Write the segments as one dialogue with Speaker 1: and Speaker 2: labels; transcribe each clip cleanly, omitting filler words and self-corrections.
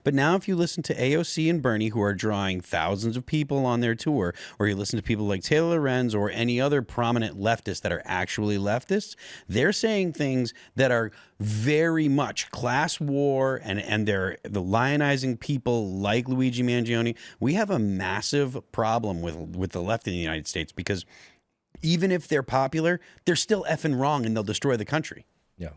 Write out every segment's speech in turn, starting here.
Speaker 1: But now if you listen to AOC and Bernie, who are drawing thousands of people on their tour, or you listen to people like Taylor Lorenz or any other prominent leftists that are actually leftists, they're saying things that are very much class war, and they're the lionizing people like Luigi Mangione. We have a massive problem with the left in the United States, because even if they're popular, they're still effing wrong, and they'll destroy the country.
Speaker 2: Yeah.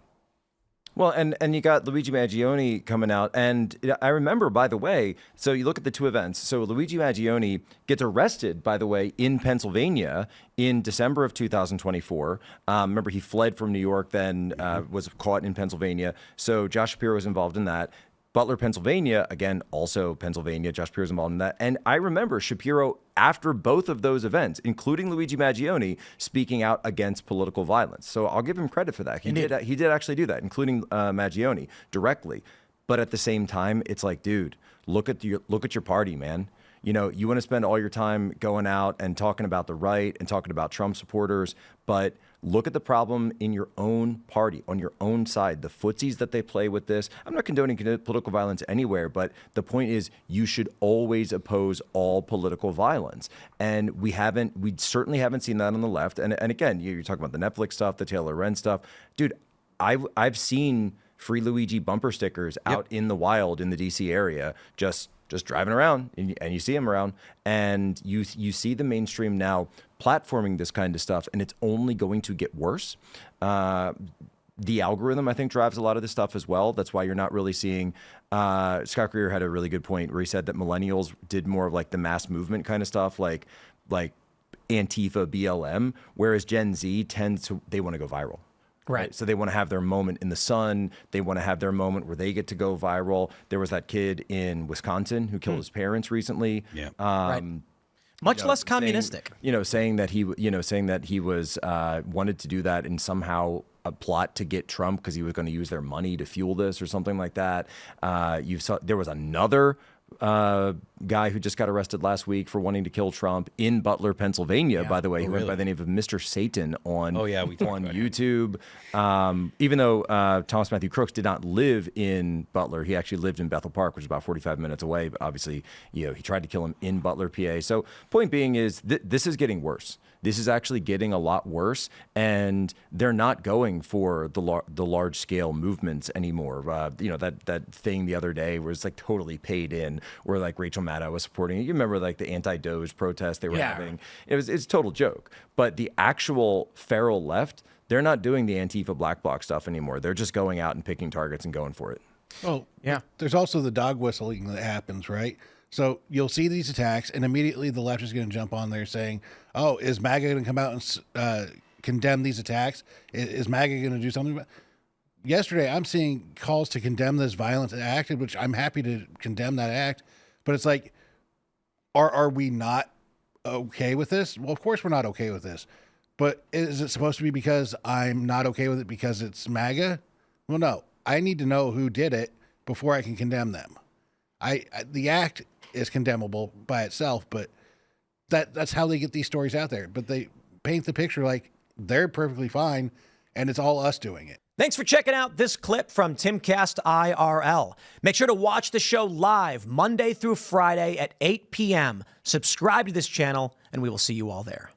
Speaker 2: Well, and you got Luigi Mangione coming out. And I remember, by the way, so you look at the two events. So Luigi Mangione gets arrested, by the way, in Pennsylvania in December of 2024. Remember, he fled from New York, then was caught in Pennsylvania. So Josh Shapiro was involved in that. Butler, Pennsylvania, again, also Pennsylvania. Josh Shapiro's involved in that. And I remember Shapiro, after both of those events, including Luigi Mangione, speaking out against political violence. So I'll give him credit for that. He did actually do that, including Mangione directly. But at the same time, it's like, dude, look at your party, man. You know, you want to spend all your time going out and talking about the right and talking about Trump supporters, but look at the problem in your own party, on your own side, the footsies that they play with this. I'm not condoning political violence anywhere, but the point is you should always oppose all political violence. And we certainly haven't seen that on the left. And again, you're talking about the Netflix stuff, the Taylor Lorenz stuff. Dude, I've seen Free Luigi bumper stickers out in the wild in the DC area, just driving around, and you see them around, and you see the mainstream now platforming this kind of stuff, and it's only going to get worse. The algorithm, I think, drives a lot of this stuff as well. That's why you're not really seeing. Scott Greer had a really good point where he said that millennials did more of like the mass movement kind of stuff, like Antifa, BLM, whereas Gen Z they want to go viral. Right. So they want to have their moment in the sun. They want to have their moment where they get to go viral. There was that kid in Wisconsin who killed his parents recently. Yeah.
Speaker 3: Right. Much less communistic.
Speaker 2: Saying that he was wanted to do that in somehow a plot to get Trump because he was going to use their money to fuel this or something like that. There was another guy who just got arrested last week for wanting to kill Trump in Butler, Pennsylvania, by the way, who went by the name of Mr. Satan on YouTube. Even though Thomas Matthew Crooks did not live in Butler, he actually lived in Bethel Park, which is about 45 minutes away. But obviously, he tried to kill him in Butler, PA. So point being is this is getting worse. This is actually getting a lot worse, and they're not going for the large scale movements anymore. That thing the other day was like totally paid in, where like Rachel Maddow was supporting it. You remember like the anti-Doge protest they were having? It's a total joke. But the actual feral left, they're not doing the Antifa Black Bloc stuff anymore. They're just going out and picking targets and going for it.
Speaker 4: Oh, yeah. There's also the dog whistling that happens, right? So you'll see these attacks, and immediately the left is going to jump on there saying, oh, is MAGA going to come out and condemn these attacks? Is MAGA going to do something about it? Yesterday, I'm seeing calls to condemn this violent act, which I'm happy to condemn that act. But it's like, are we not okay with this? Well, of course we're not okay with this. But is it supposed to be because I'm not okay with it because it's MAGA? Well, no. I need to know who did it before I can condemn them. The act is condemnable by itself, but that's how they get these stories out there. But they paint the picture like they're perfectly fine, and it's all us doing it.
Speaker 3: Thanks for checking out this clip from Timcast IRL. Make sure to watch the show live Monday through Friday at 8 p.m. Subscribe to this channel, and we will see you all there.